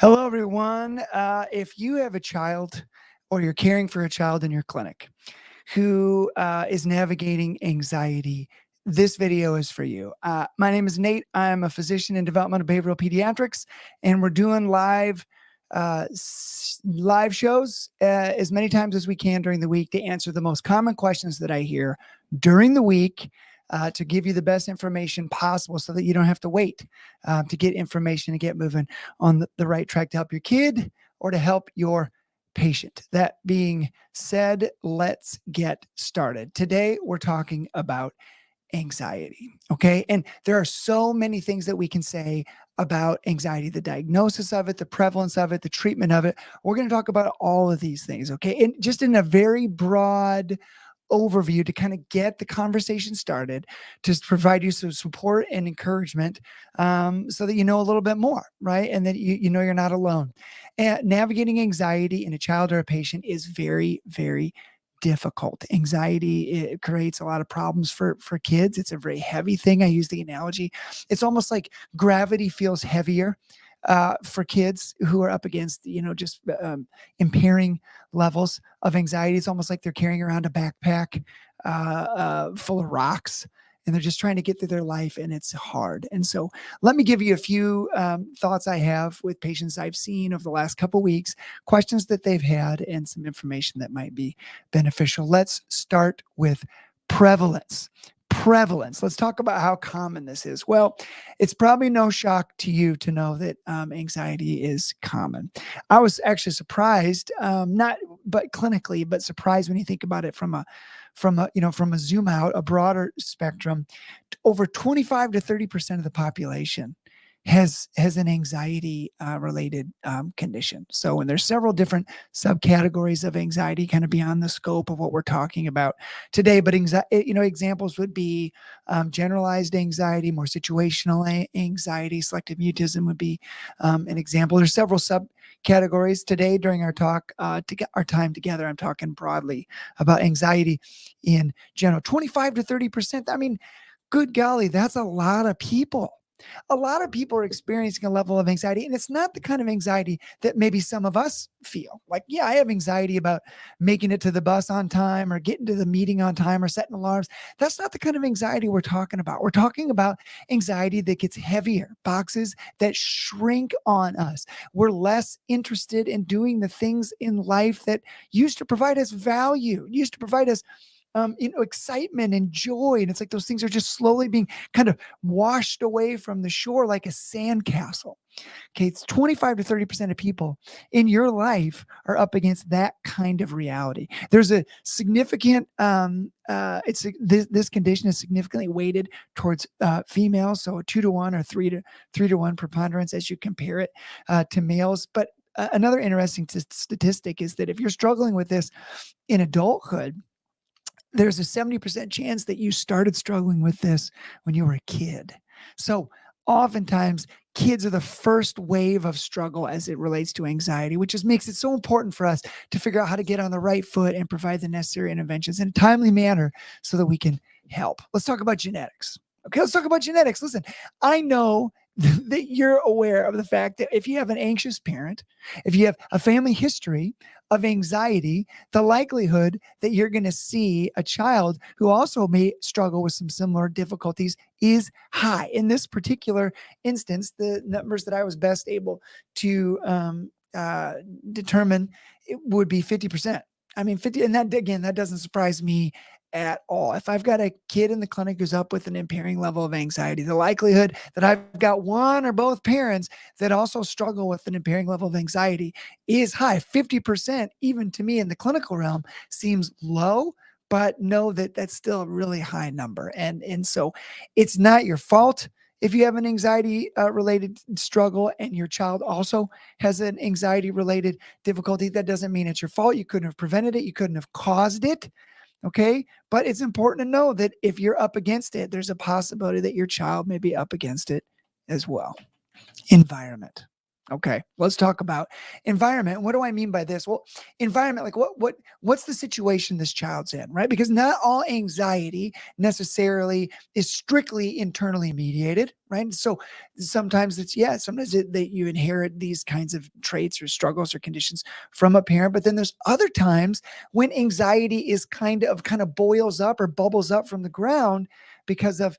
Hello, everyone. If you have a child or you're caring for a child in your clinic who is navigating anxiety, this video is for you. My name is Nate. I'm a physician in developmental behavioral pediatrics, and we're doing live shows as many times as we can during the week to answer the most common questions that I hear during the week. To give you the best information possible so that you don't have to wait to get information and get moving on the right track to help your kid or to help your patient. That being said, let's get started. Today, we're talking about anxiety. Okay. And there are so many things that we can say about anxiety, the diagnosis of it, the prevalence of it, the treatment of it. We're going to talk about all of these things. Okay. And just in a very broad overview to kind of get the conversation started, to provide you some support and encouragement, so that you know a little bit more, right? And that you know you're not alone. And navigating anxiety in a child or a patient is very, very difficult. Anxiety, it creates a lot of problems for kids. It's a very heavy thing. I use the analogy. It's almost like gravity feels heavier for kids who are up against, just impairing levels of anxiety. It's almost like they're carrying around a backpack full of rocks, and they're just trying to get through their life, and it's hard. And so let me give you a few thoughts I have with patients I've seen over the last couple of weeks, questions that they've had, and some information that might be beneficial. Let's start with prevalence. Let's talk about how common this is. Well, it's probably no shock to you to know that anxiety is common. I was actually surprised, not but clinically, but surprised when you think about it from a zoom out, a broader spectrum. Over 25 to 30% of the population has an anxiety related condition. So, and there's several different subcategories of anxiety, kind of beyond the scope of what we're talking about today. But examples would be generalized anxiety, more situational anxiety. Selective mutism would be an example. There's several subcategories today. During our talk, to get our time together, I'm talking broadly about anxiety in general. 25 to 30%. I mean, good golly, that's a lot of people. A lot of people are experiencing a level of anxiety, and it's not the kind of anxiety that maybe some of us feel. Like, yeah, I have anxiety about making it to the bus on time or getting to the meeting on time or setting alarms. That's not the kind of anxiety we're talking about. We're talking about anxiety that gets heavier, boxes that shrink on us. We're less interested in doing the things in life that used to provide us value, used to provide us excitement and joy. And it's like those things are just slowly being kind of washed away from the shore like a sandcastle. Okay, it's 25 to 30% of people in your life are up against that kind of reality. There's a significant, this condition is significantly weighted towards females, so a 2-to-1 or 3-to-1 preponderance as you compare it to males. But another interesting statistic is that if you're struggling with this in adulthood, there's a 70% chance that you started struggling with this when you were a kid. So oftentimes kids are the first wave of struggle as it relates to anxiety, which just makes it so important for us to figure out how to get on the right foot and provide the necessary interventions in a timely manner so that we can help. Let's talk about genetics. Okay, let's talk about genetics. Listen, I know that you're aware of the fact that if you have an anxious parent, if you have a family history of anxiety, the likelihood that you're going to see a child who also may struggle with some similar difficulties is high. In this particular instance, the numbers that I was best able to determine, it would be 50%. I mean, 50, and that, again, that doesn't surprise me at all. If I've got a kid in the clinic who's up with an impairing level of anxiety, the likelihood that I've got one or both parents that also struggle with an impairing level of anxiety is high. 50%, even to me in the clinical realm, seems low, but know that that's still a really high number. And so it's not your fault if you have an anxiety related struggle and your child also has an anxiety related difficulty. That doesn't mean it's your fault. You couldn't have prevented it. You couldn't have caused it. Okay. But it's important to know that if you're up against it, there's a possibility that your child may be up against it as well. Environment. Okay, let's talk about environment. What do I mean by this? Well, environment, like what's the situation this child's in, right? Because not all anxiety necessarily is strictly internally mediated, right? So sometimes sometimes that you inherit these kinds of traits or struggles or conditions from a parent, but then there's other times when anxiety is kind of boils up or bubbles up from the ground because of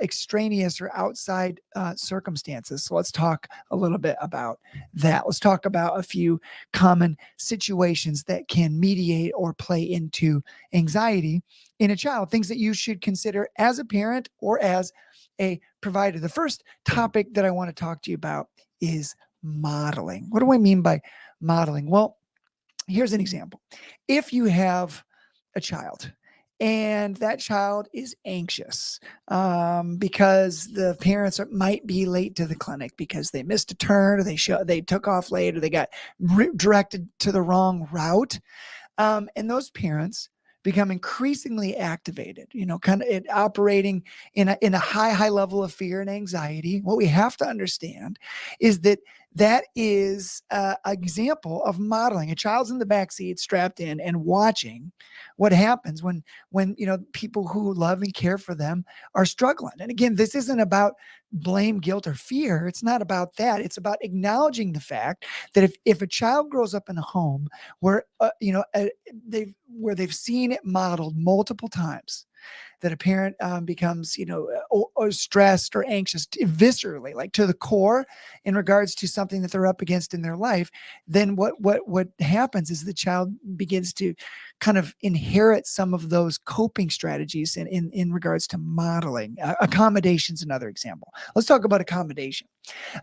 extraneous or outside circumstances. So let's talk a little bit about that. Let's talk about a few common situations that can mediate or play into anxiety in a child, things that you should consider as a parent or as a provider. The first topic that I want to talk to you about is modeling. What do I mean by modeling? Well, here's an example. If you have a child and that child is anxious because the parents might be late to the clinic because they missed a turn or they took off late or they got directed to the wrong route, and those parents become increasingly activated, kind of operating in a high level of fear and anxiety. What we have to understand is that is an example of modeling. A child's in the backseat strapped in and watching what happens when people who love and care for them are struggling. And again, this isn't about blame, guilt, or fear. It's not about that. It's about acknowledging the fact that if a child grows up in a home where they've seen it modeled multiple times, that a parent becomes, or stressed or anxious viscerally, like to the core in regards to something that they're up against in their life, then what happens is the child begins to kind of inherit some of those coping strategies in regards to modeling. Accommodation is another example. Let's talk about accommodation.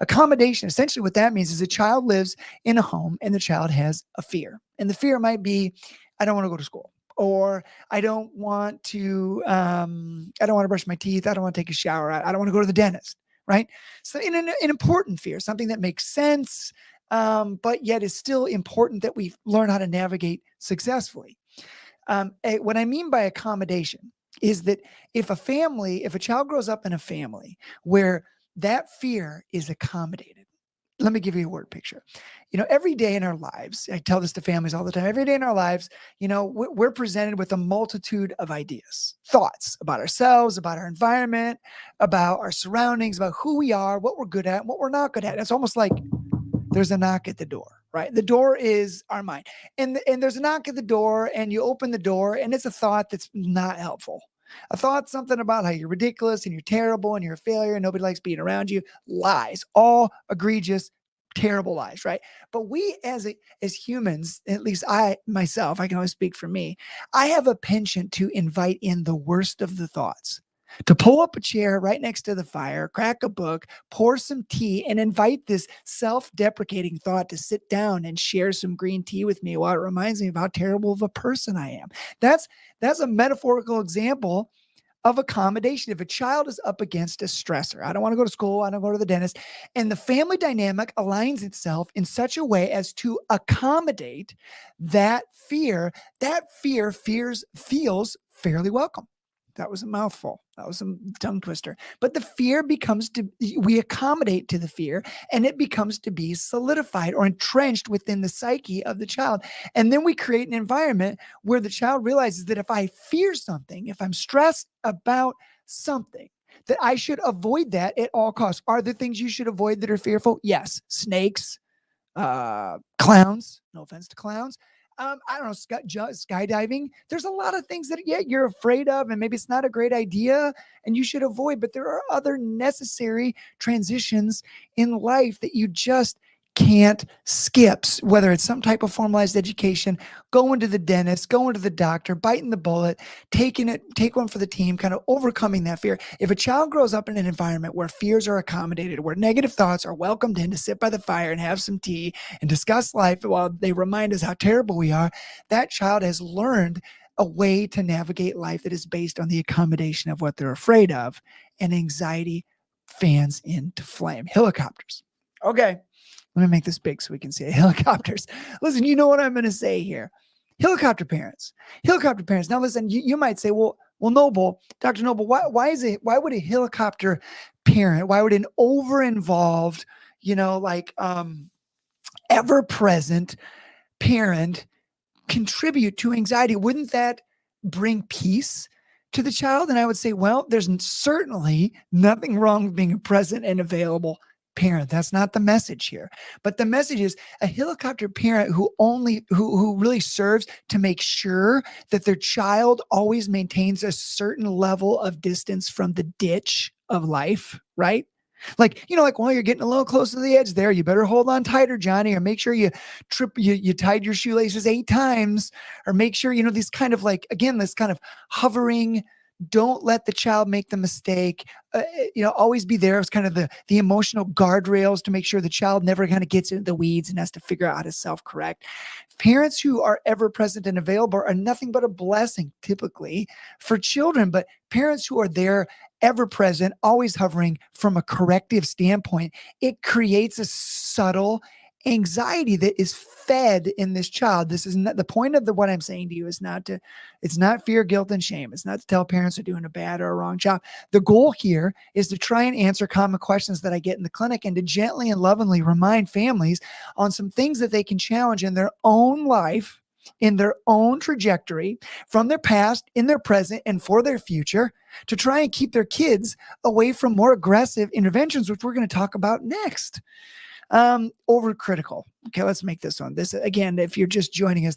Accommodation, essentially what that means is a child lives in a home and the child has a fear. And the fear might be, I don't want to go to school. Or I don't want to brush my teeth. I don't want to take a shower. I don't want to go to the dentist, right? So in an important fear, something that makes sense, but yet is still important that we learn how to navigate successfully. What I mean by accommodation is that if a child grows up in a family where that fear is accommodated, let me give you a word picture. Every day in our lives, I tell this to families all the time, every day in our lives, we're presented with a multitude of ideas, thoughts about ourselves, about our environment, about our surroundings, about who we are, what we're good at, what we're not good at. It's almost like there's a knock at the door, right? The door is our mind. And there's a knock at the door and you open the door and it's a thought that's not helpful. A thought, something about how you're ridiculous and you're terrible and you're a failure and nobody likes being around you. Lies, all egregious, terrible lies, right? But we as humans, at least I myself, I can only speak for me, I have a penchant to invite in the worst of the thoughts. To pull up a chair right next to the fire, crack a book, pour some tea, and invite this self-deprecating thought to sit down and share some green tea with me while it reminds me of how terrible of a person I am. That's a metaphorical example of accommodation. If a child is up against a stressor, I don't want to go to school, I don't go to the dentist, and the family dynamic aligns itself in such a way as to accommodate that fear, feels fairly welcome. That was a mouthful. That was some tongue twister. But the fear we accommodate to the fear, and it becomes to be solidified or entrenched within the psyche of the child. And then we create an environment where the child realizes that if I fear something, if I'm stressed about something, that I should avoid that at all costs. Are there things you should avoid that are fearful? Yes. Snakes, clowns, no offense to clowns. I don't know, skydiving. There's a lot of things that, you're afraid of, and maybe it's not a great idea and you should avoid, but there are other necessary transitions in life that you just can't skip, whether it's some type of formalized education, going to the dentist, going to the doctor, biting the bullet, take one for the team, kind of overcoming that fear. If a child grows up in an environment where fears are accommodated, where negative thoughts are welcomed in to sit by the fire and have some tea and discuss life while they remind us how terrible we are, that child has learned a way to navigate life that is based on the accommodation of what they're afraid of, and anxiety fans into flame. Helicopters. Okay. Let me make this big so we can see it. Helicopters. Listen, you know what I'm going to say here. Helicopter parents. Now, listen, you might say, well, Noble, Dr. Noble, why would a helicopter parent, why would an over-involved, ever present parent contribute to anxiety? Wouldn't that bring peace to the child? And I would say, well, there's certainly nothing wrong with being a present and available parent. That's not the message here. But the message is a helicopter parent who really serves to make sure that their child always maintains a certain level of distance from the ditch of life, right? Like, while you're getting a little close to the edge there, you better hold on tighter, Johnny, or make sure you tied your shoelaces 8 times, or make sure, this kind of this kind of hovering, don't let the child make the mistake, always be there as kind of the emotional guardrails to make sure the child never kind of gets into the weeds and has to figure out how to self-correct. Parents who are ever present and available are nothing but a blessing typically for children, but parents who are there ever present, always hovering from a corrective standpoint, it creates a subtle anxiety that is fed in this child. This is not the point of what I'm saying to you is it's not fear, guilt, and shame. It's not to tell parents they're doing a bad or a wrong job. The goal here is to try and answer common questions that I get in the clinic and to gently and lovingly remind families on some things that they can challenge in their own life, in their own trajectory, from their past, in their present, and for their future, to try and keep their kids away from more aggressive interventions, which we're going to talk about next. Overcritical. Okay, let's make this one. This, again, if you're just joining us,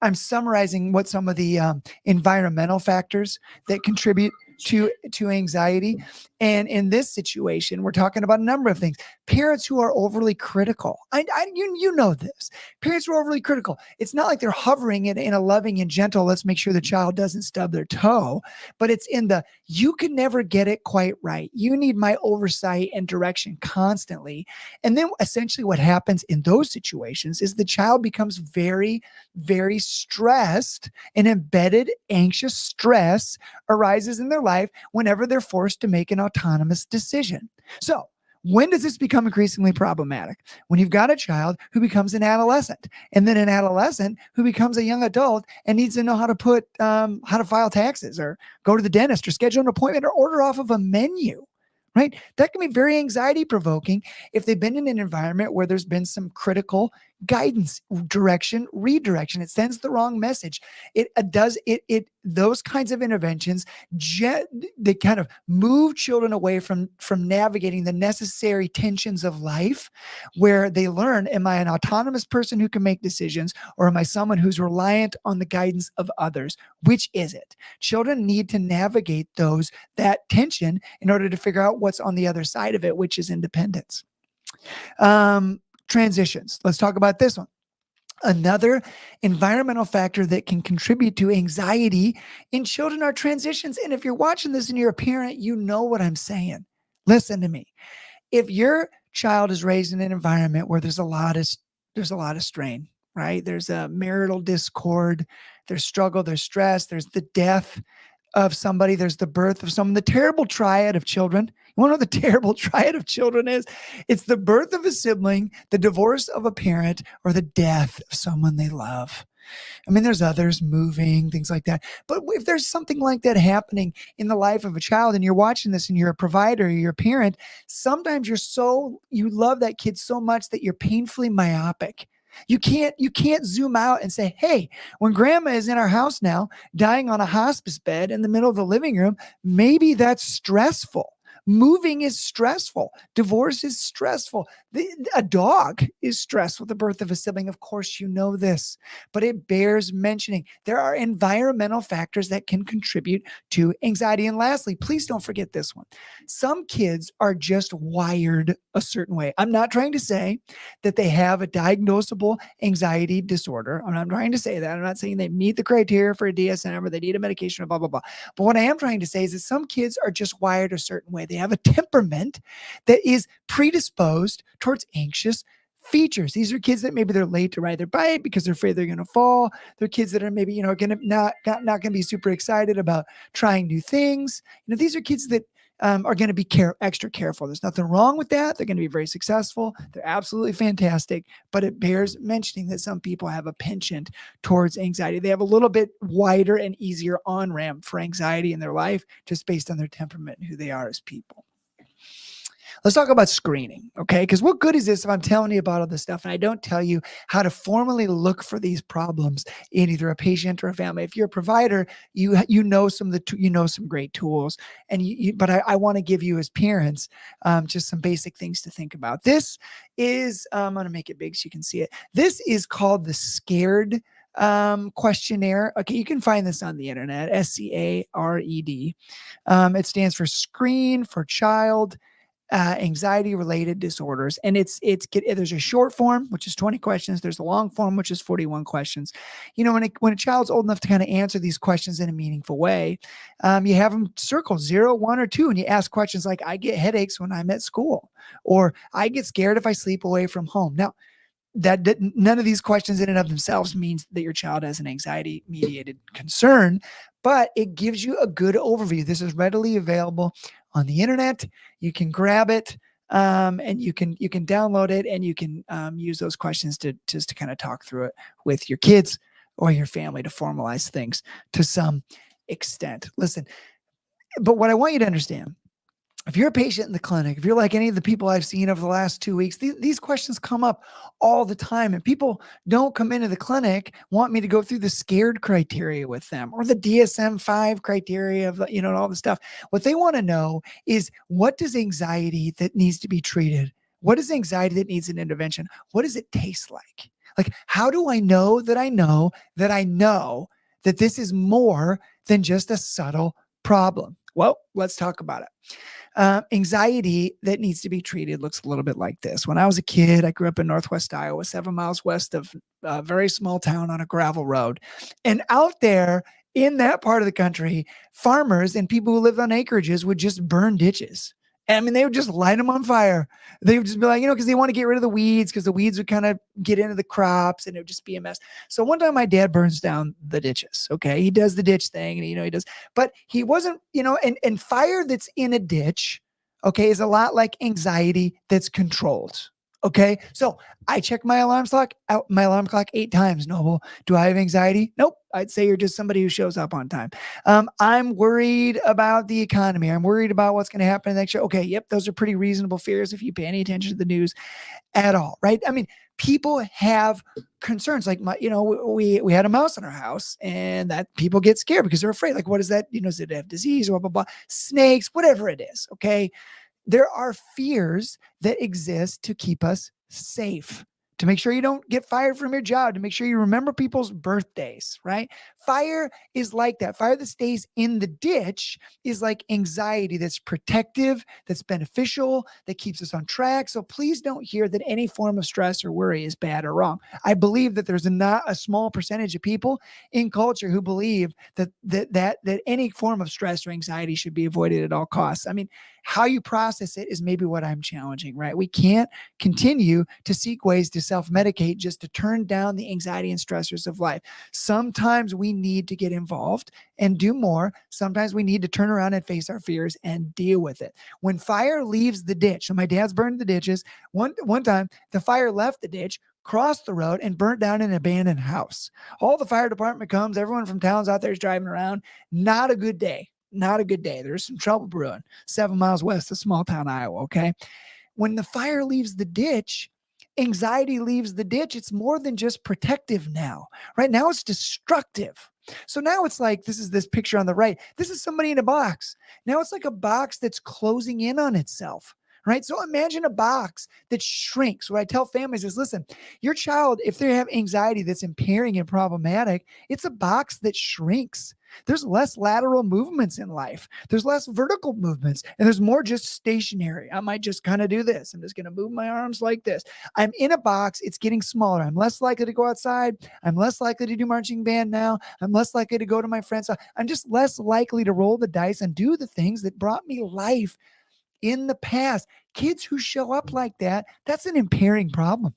I'm summarizing what some of the environmental factors that contribute to anxiety. And in this situation, we're talking about a number of things. Parents who are overly critical. You know this. Parents who are overly critical. It's not like they're hovering in a loving and gentle, let's make sure the child doesn't stub their toe, but it's in the, you can never get it quite right. You need my oversight and direction constantly. And then essentially what happens in those situations is the child becomes very, very stressed, and embedded anxious stress arises in their life whenever they're forced to make an autonomous decision. So when does this become increasingly problematic? When you've got a child who becomes an adolescent, and then an adolescent who becomes a young adult and needs to know how to file taxes, or go to the dentist, or schedule an appointment, or order off of a menu. Right? That can be very anxiety provoking if they've been in an environment where there's been some critical guidance, direction, redirection. It sends the wrong message. Those kinds of interventions, they kind of move children away from navigating the necessary tensions of life, where they learn, am I an autonomous person who can make decisions, or am I someone who's reliant on the guidance of others? Which is it? Children need to navigate that tension in order to figure out what's on the other side of it, which is independence. Transitions. Let's talk about this one. Another environmental factor that can contribute to anxiety in children are transitions. And if you're watching this and you're a parent, you know what I'm saying. Listen to me. If your child is raised in an environment where there's a lot of strain, right? There's a marital discord, there's struggle, there's stress, there's the death of somebody, there's the birth of someone, the terrible triad of children. You want to know what the terrible triad of children is? It's the birth of a sibling, the divorce of a parent, or the death of someone they love. I mean, there's others, moving, things like that. But if there's something like that happening in the life of a child, and you're watching this and you're a provider, or you're a parent, sometimes you love that kid so much that you're painfully myopic. You can't zoom out and say, hey, when grandma is in our house now, dying on a hospice bed in the middle of the living room, maybe that's stressful. Moving is stressful. Divorce is stressful. A dog is stressful. The birth of a sibling, of course, you know this, but it bears mentioning. There are environmental factors that can contribute to anxiety. And lastly, please don't forget this one. Some kids are just wired a certain way. I'm not trying to say that they have a diagnosable anxiety disorder. I'm not trying to say that. I'm not saying they meet the criteria for a DSM or they need a medication or blah, blah, blah. But what I am trying to say is that some kids are just wired a certain way. They have a temperament that is predisposed towards anxious features. These are kids that maybe they're late to ride their bike because they're afraid they're going to fall. They're kids that are maybe, going to not going to be super excited about trying new things. These are kids that are going to be extra careful. There's nothing wrong with that. They're going to be very successful. They're absolutely fantastic. But it bears mentioning that some people have a penchant towards anxiety. They have a little bit wider and easier on-ramp for anxiety in their life, just based on their temperament and who they are as people. Let's talk about screening, okay? Because what good is this if I'm telling you about all this stuff and I don't tell you how to formally look for these problems in either a patient or a family? If you're a provider, you know some of you know some great tools, and but I want to give you as parents just some basic things to think about. This is I'm going to make it big so you can see it. This is called the SCARED questionnaire. Okay, you can find this on the internet. SCARED. It stands for Screen for Child Anxiety Related Disorders. And there's a short form, which is 20 questions. There's a long form, which is 41 questions. You know, when a child's old enough to kind of answer these questions in a meaningful way, you have them circle 0, 1, or 2, and you ask questions like, I get headaches when I'm at school, or I get scared if I sleep away from home. Now, none of these questions in and of themselves means that your child has an anxiety mediated concern, but it gives you a good overview. This is readily available on the internet. You can grab it and you can download it, and you can use those questions to kind of talk through it with your kids or your family to formalize things to some extent. Listen, but what I want you to understand, if you're a patient in the clinic, if you're like any of the people I've seen over the last 2 weeks, these questions come up all the time, and people don't come into the clinic want me to go through the SCARED criteria with them or the DSM-5 criteria of, you know, all the stuff. What they want to know is, what does anxiety that needs to be treated? What is anxiety that needs an intervention? What does it taste like? Like, how do I know that I know that I know that this is more than just a subtle problem? Well, let's talk about it. Anxiety that needs to be treated looks a little bit like this. When I was a kid, I grew up in Northwest Iowa, 7 miles west of a very small town on a gravel road. And out there in that part of the country, farmers and people who lived on acreages would just burn ditches. And I mean, they would just light them on fire. They would just be like, you know, because they want to get rid of the weeds, because the weeds would kind of get into the crops and it would just be a mess. So one time my dad burns down the ditches. Okay. He does the ditch thing, and, you know, he does, but he wasn't, you know, and fire that's in a ditch, okay, is a lot like anxiety that's controlled. Okay. So I check my alarm clock 8 times, Noble. Do I have anxiety? Nope. I'd say you're just somebody who shows up on time. I'm worried about the economy. I'm worried about what's going to happen next year. Okay. Yep. Those are pretty reasonable fears if you pay any attention to the news at all. Right. I mean, people have concerns like we had a mouse in our house, and that people get scared because they're afraid. Like, what is that? You know, does it have disease or blah, blah, blah, snakes, whatever it is. Okay. There are fears that exist to keep us safe, to make sure you don't get fired from your job, to make sure you remember people's birthdays, right? Fire is like that. Fire that stays in the ditch is like anxiety that's protective, that's beneficial, that keeps us on track. So please don't hear that any form of stress or worry is bad or wrong. I believe that there's not a small percentage of people in culture who believe that any form of stress or anxiety should be avoided at all costs. I mean, how you process it is maybe what I'm challenging, right? We can't continue to seek ways to self-medicate just to turn down the anxiety and stressors of life. Sometimes we need to get involved and do more. Sometimes we need to turn around and face our fears and deal with it. When fire leaves the ditch, so my dad's burned the ditches. One time, the fire left the ditch, crossed the road, and burnt down an abandoned house. All the fire department comes. Everyone from towns out there is driving around. Not a good day. Not a good day. There's some trouble brewing 7 miles west of small town Iowa. Okay. When the fire leaves the ditch, anxiety leaves the ditch. It's more than just protective now, right? Now it's destructive. So now it's like, this picture on the right. This is somebody in a box. Now it's like a box that's closing in on itself. Right. So imagine a box that shrinks. What I tell families is, listen, your child, if they have anxiety that's impairing and problematic, it's a box that shrinks. There's less lateral movements in life. There's less vertical movements, and there's more just stationary. I might just kind of do this. I'm just going to move my arms like this. I'm in a box. It's getting smaller. I'm less likely to go outside. I'm less likely to do marching band now. I'm less likely to go to my friends' house. I'm just less likely to roll the dice and do the things that brought me life in the past. Kids who show up like that, that's an impairing problem.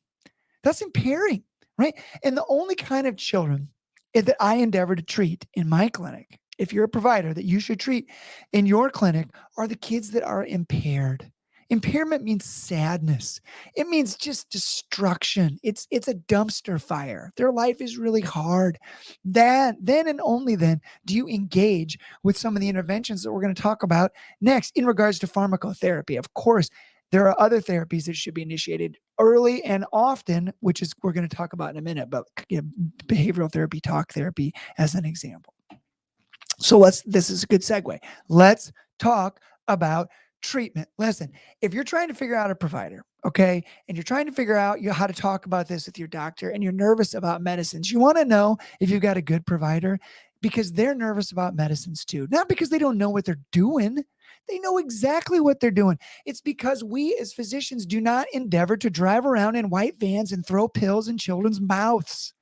That's impairing, right? And the only kind of children that I endeavor to treat in my clinic, if you're a provider that you should treat in your clinic, are the kids that are impaired. Impairment means sadness. It means just destruction. It's a dumpster fire. Their life is really hard. Then and only then do you engage with some of the interventions that we're going to talk about next in regards to pharmacotherapy. Of course, There are other therapies that should be initiated early and often, which is we're going to talk about in a minute, but behavioral therapy, talk therapy as an example. So this is a good segue. Let's talk about treatment. Listen, if you're trying to figure out a provider, okay, and you're trying to figure out how to talk about this with your doctor and you're nervous about medicines, you want to know if you've got a good provider because they're nervous about medicines too. Not because they don't know what they're doing. They know exactly what they're doing. It's because we as physicians do not endeavor to drive around in white vans and throw pills in children's mouths.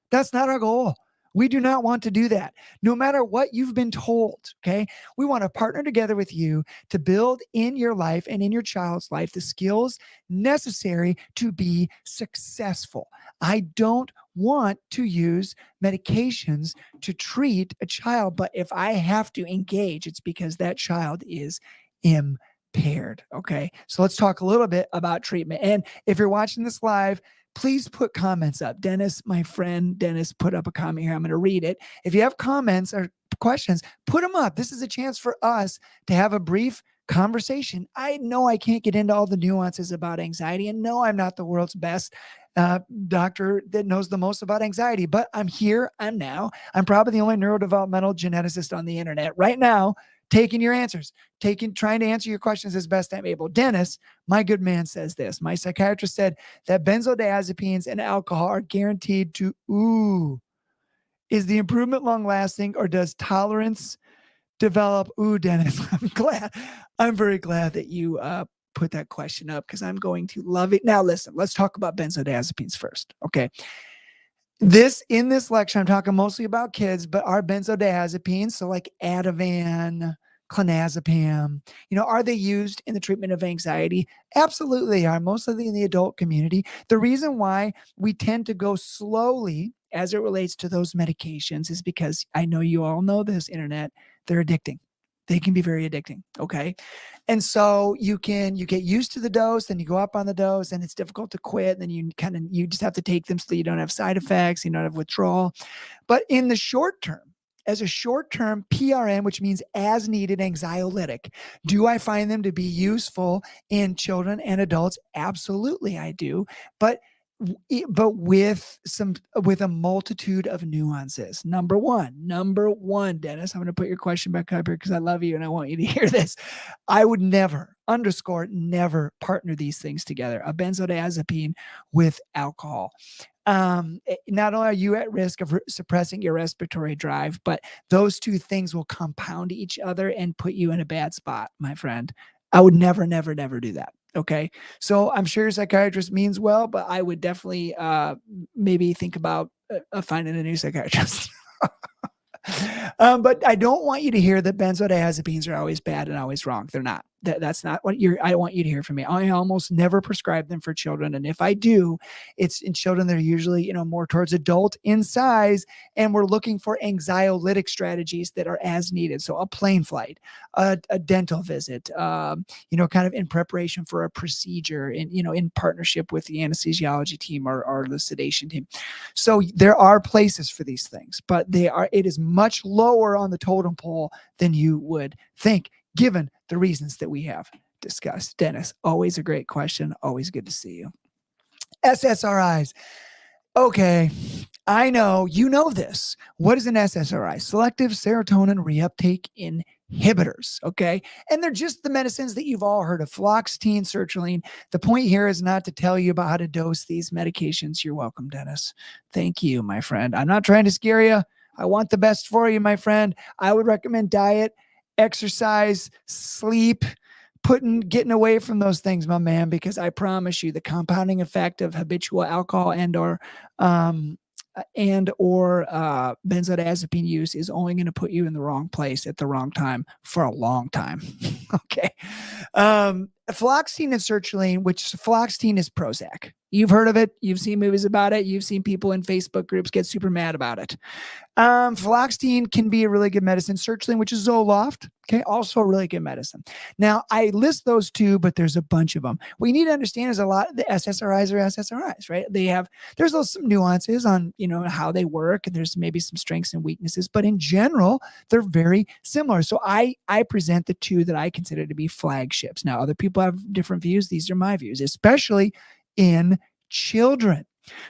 That's not our goal. We do not want to do that. No matter what you've been told, okay? We want to partner together with you to build in your life and in your child's life the skills necessary to be successful. I don't want to use medications to treat a child, but if I have to engage, it's because that child is impaired, okay? So let's talk a little bit about treatment. And if you're watching this live, please put comments up. Dennis, my friend Dennis, put up a comment here. I'm going to read it. If you have comments or questions, put them up. This is a chance for us to have a brief conversation. I know I can't get into all the nuances about anxiety, and no, I'm not the world's best doctor that knows the most about anxiety, but I'm here. I'm probably the only neurodevelopmental geneticist on the internet right now, taking your answers, trying to answer your questions as best I'm able. Dennis, my good man, says this. My psychiatrist said that benzodiazepines and alcohol are guaranteed to, is the improvement long lasting or does tolerance develop? Dennis, I'm very glad that you put that question up because I'm going to love it. Now, listen, let's talk about benzodiazepines first. Okay. In this lecture, I'm talking mostly about kids, but are benzodiazepines, so like Ativan, clonazepam, are they used in the treatment of anxiety? Absolutely they are, mostly in the adult community. The reason why we tend to go slowly as it relates to those medications is because I know you all know this, internet, they're addicting. They can be very addicting. Okay. And so you get used to the dose, then you go up on the dose and it's difficult to quit. Then you just have to take them so that you don't have side effects, you don't have withdrawal. But in the short term, as a short-term PRN, which means as needed anxiolytic, do I find them to be useful in children and adults? Absolutely, I do. But with a multitude of nuances. Number one, Dennis, I'm going to put your question back up here because I love you and I want you to hear this. I would never partner these things together, a benzodiazepine with alcohol. Not only are you at risk of suppressing your respiratory drive, but those two things will compound each other and put you in a bad spot, my friend. I would never do that. Okay. So I'm sure your psychiatrist means well, but I would definitely maybe think about finding a new psychiatrist. But I don't want you to hear that benzodiazepines are always bad and always wrong. They're not. That's not what I want you to hear from me. I almost never prescribe them for children. And if I do, it's in children that are usually, more towards adult in size. And we're looking for anxiolytic strategies that are as needed. So a plane flight, a dental visit, kind of in preparation for a procedure in partnership with the anesthesiology team or the sedation team. So there are places for these things, but it is much lower on the totem pole than you would think, given the reasons that we have discussed. Dennis, always a great question. Always good to see you. SSRIs. Okay, I know you know this. What is an SSRI? Selective serotonin reuptake inhibitors. Okay, and they're just the medicines that you've all heard of: fluoxetine, sertraline. The point here is not to tell you about how to dose these medications. You're welcome, Dennis. Thank you, my friend. I'm not trying to scare you. I want the best for you, my friend. I would recommend diet, exercise, sleep, getting away from those things, my man, because I promise you the compounding effect of habitual alcohol and or benzodiazepine use is only going to put you in the wrong place at the wrong time for a long time. Okay. Fluoxetine and sertraline, which fluoxetine is Prozac. You've heard of it. You've seen movies about it. You've seen people in Facebook groups get super mad about it. Fluoxetine can be a really good medicine. Sertraline, which is Zoloft, okay, also a really good medicine. Now, I list those two, but there's a bunch of them. What you need to understand is a lot of the SSRIs are SSRIs, right? There's some nuances on, how they work, and there's maybe some strengths and weaknesses, but in general, they're very similar. So I present the two that I consider to be flagships. Now, other people people have different views. These are my views, especially in children.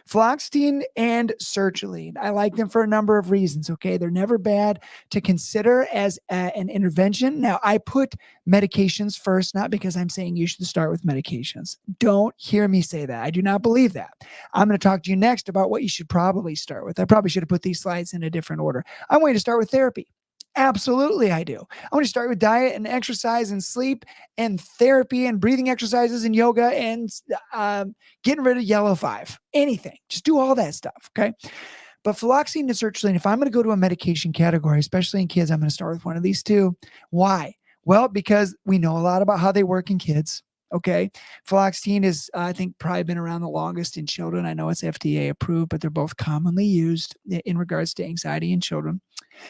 Fluoxetine and sertraline. I like them for a number of reasons. Okay. They're never bad to consider as an intervention. Now, I put medications first, not because I'm saying you should start with medications. Don't hear me say that. I do not believe that. I'm going to talk to you next about what you should probably start with. I probably should have put these slides in a different order. I want you to start with therapy. Absolutely, I do. I want to start with diet and exercise and sleep and therapy and breathing exercises and yoga and getting rid of yellow 5. Anything. Just do all that stuff, okay? But fluoxetine and sertraline, if I'm going to go to a medication category, especially in kids, I'm going to start with one of these two. Why? Well, because we know a lot about how they work in kids. Okay. Fluoxetine is, I think, probably been around the longest in children. I know it's FDA approved, but they're both commonly used in regards to anxiety in children.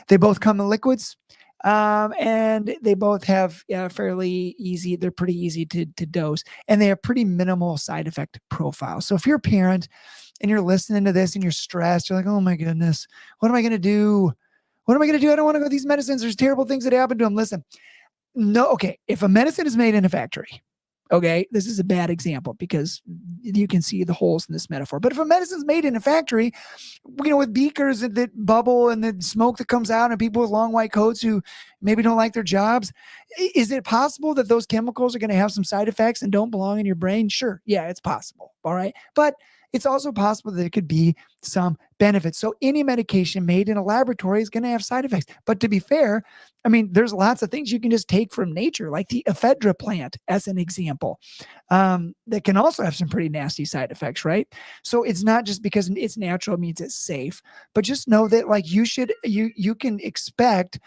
They both come in liquids, and they both have fairly easy, they're pretty easy to dose, and they have pretty minimal side effect profile. So if you're a parent and you're listening to this and you're stressed, you're like, oh my goodness, what am I going to do? What am I going to do? I don't want to go to these medicines. There's terrible things that happen to them. Listen, no. Okay. If a medicine is made in a factory, okay, this is a bad example because you can see the holes in this metaphor. But if a medicine's made in a factory, with beakers that bubble and the smoke that comes out and people with long white coats who maybe don't like their jobs, is it possible that those chemicals are going to have some side effects and don't belong in your brain? Sure. Yeah, it's possible. All right. But it's also possible that there could be some benefits. So any medication made in a laboratory is going to have side effects. But to be fair, I mean, there's lots of things you can just take from nature, like the ephedra plant as an example, that can also have some pretty nasty side effects, right? So it's not just because it's natural means it's safe, but just know that like you can expect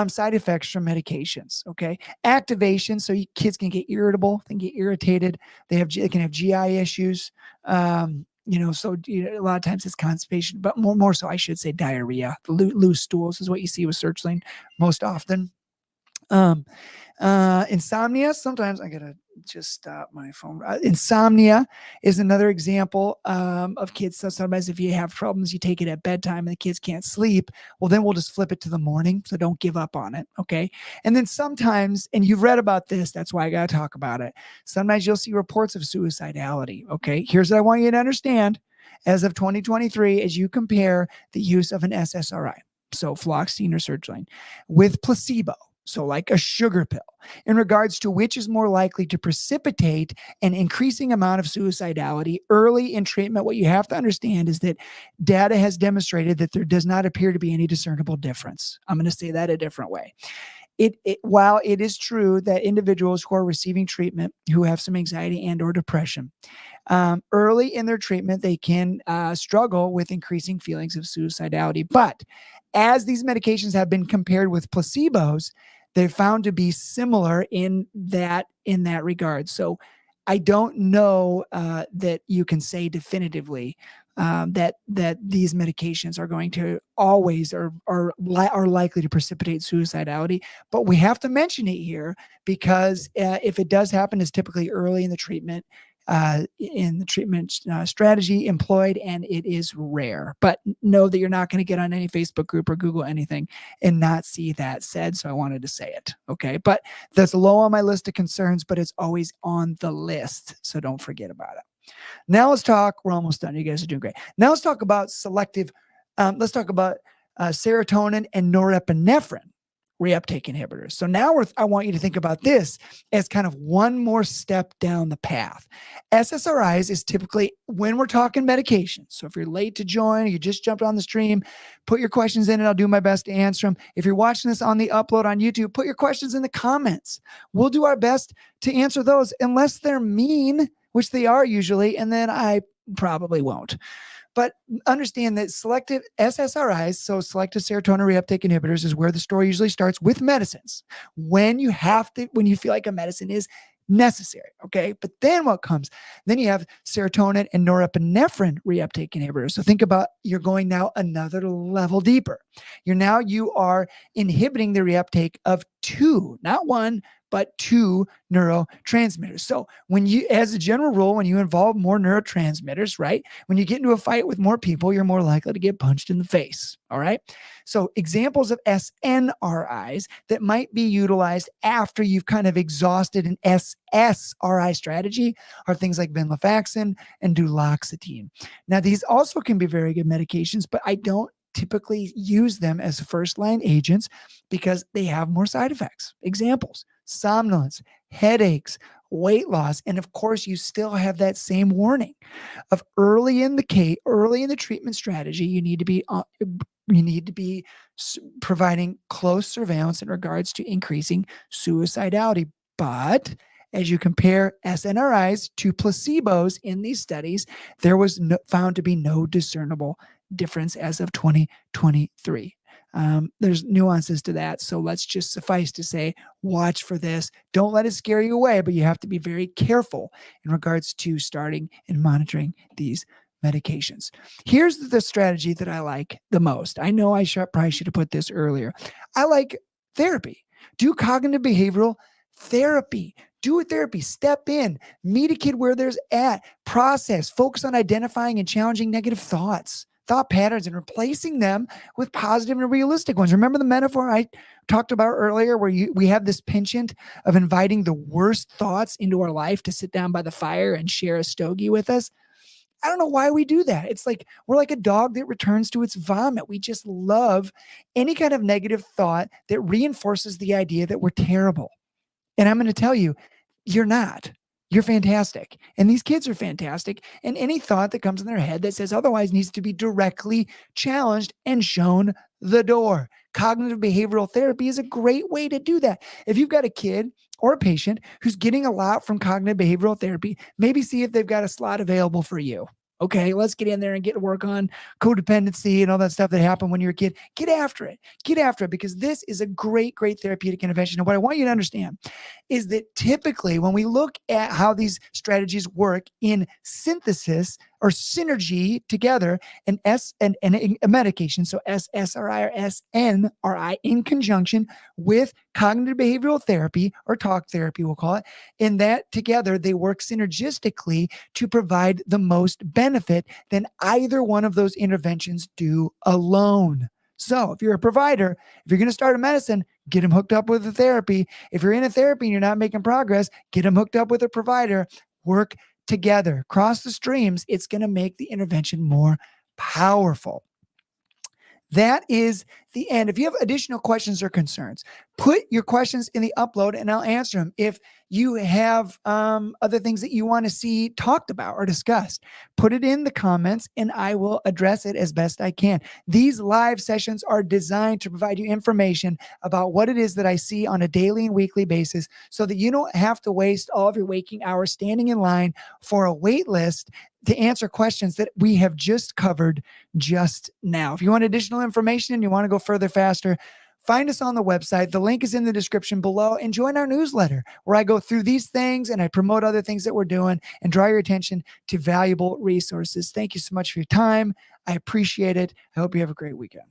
side effects from medications. Okay. Activation. So kids can get irritable, they can get irritated. They can have GI issues. So a lot of times it's constipation, but more so, I should say diarrhea. Loose stools is what you see with sertraline most often. Insomnia. Sometimes I gotta just stop my phone. Insomnia is another example of kids. So sometimes if you have problems, you take it at bedtime and the kids can't sleep. Well, then we'll just flip it to the morning. So don't give up on it. Okay. And then sometimes, and you've read about this, that's why I got to talk about it. Sometimes you'll see reports of suicidality. Okay. Here's what I want you to understand as of 2023, as you compare the use of an SSRI, so fluoxetine or sertraline, with placebo. So like a sugar pill, in regards to which is more likely to precipitate an increasing amount of suicidality early in treatment. What you have to understand is that data has demonstrated that there does not appear to be any discernible difference. I'm going to say that a different way. While it is true that individuals who are receiving treatment who have some anxiety and or depression, early in their treatment, they can struggle with increasing feelings of suicidality. But as these medications have been compared with placebos, they're found to be similar in that regard. So I don't know that you can say definitively that these medications are going to always or are likely to precipitate suicidality. But we have to mention it here because if it does happen, it's typically early in the treatment strategy employed, and it is rare. But know that you're not going to get on any Facebook group or Google anything and not see that said. So I wanted to say it. Okay. But that's low on my list of concerns, but it's always on the list. So don't forget about it. Now let's talk. We're almost done. You guys are doing great. Now let's talk about selective. Let's talk about serotonin and norepinephrine reuptake inhibitors. So now I want you to think about this as kind of one more step down the path. SSRIs is typically when we're talking medications. So if you're late to join, or you just jumped on the stream, put your questions in and I'll do my best to answer them. If you're watching this on the upload on YouTube, put your questions in the comments. We'll do our best to answer those unless they're mean, which they are usually, and then I probably won't. But understand that selective SSRIs, so selective serotonin reuptake inhibitors, is where the story usually starts with medicines. When you feel like a medicine is necessary. Okay. But then what comes? Then you have serotonin and norepinephrine reuptake inhibitors. So think about, you're going now another level deeper. You are inhibiting the reuptake of two, not one, but 2 neurotransmitters. So when you, as a general rule, when you involve more neurotransmitters, right? When you get into a fight with more people, you're more likely to get punched in the face. All right. So examples of SNRIs that might be utilized after you've kind of exhausted an SSRI strategy are things like venlafaxine and duloxetine. Now, these also can be very good medications, but I don't typically use them as first line agents because they have more side effects. Examples: somnolence, headaches, weight loss, and of course, you still have that same warning of early in the treatment strategy. You need to be providing close surveillance in regards to increasing suicidality. But as you compare SNRIs to placebos in these studies, there was found to be no discernible difference as of 2023. There's nuances to that. So let's just suffice to say, watch for this. Don't let it scare you away, but you have to be very careful in regards to starting and monitoring these medications. Here's the strategy that I like the most. I know I probably should have put this earlier. I like therapy. Do cognitive behavioral therapy. Do a therapy. Step in. Meet a kid where there's at. Process. Focus on identifying and challenging negative thought patterns, and replacing them with positive and realistic ones. Remember the metaphor I talked about earlier where we have this penchant of inviting the worst thoughts into our life to sit down by the fire and share a stogie with us? I don't know why we do that. It's like we're like a dog that returns to its vomit. We just love any kind of negative thought that reinforces the idea that we're terrible. And I'm going to tell you, you're not. You're fantastic. And these kids are fantastic. And any thought that comes in their head that says otherwise needs to be directly challenged and shown the door. Cognitive behavioral therapy is a great way to do that. If you've got a kid or a patient who's getting a lot from cognitive behavioral therapy, maybe see if they've got a slot available for you. Okay, let's get in there and get to work on codependency and all that stuff that happened when you were a kid. Get after it. Get after it, because this is a great, great therapeutic intervention. And what I want you to understand is that typically when we look at how these strategies work in synthesis or synergy together, and a medication, so SSRI or SNRI in conjunction with cognitive behavioral therapy or talk therapy, we'll call it, in that together they work synergistically to provide the most benefit than either one of those interventions do alone. So if you're a provider, if you're going to start a medicine, get them hooked up with a therapy. If you're in a therapy and you're not making progress, get them hooked up with a provider. Work together. Cross the streams. It's going to make the intervention more powerful. That is the end. If you have additional questions or concerns, put your questions in the upload and I'll answer them. If you have other things that you want to see talked about or discussed, put it in the comments and I will address it as best I can. These live sessions are designed to provide you information about what it is that I see on a daily and weekly basis so that you don't have to waste all of your waking hours standing in line for a wait list to answer questions that we have just covered just now. If you want additional information and you want to go further faster, find us on the website. The link is in the description below, and join our newsletter where I go through these things and I promote other things that we're doing and draw your attention to valuable resources. Thank you so much for your time. I appreciate it. I hope you have a great weekend.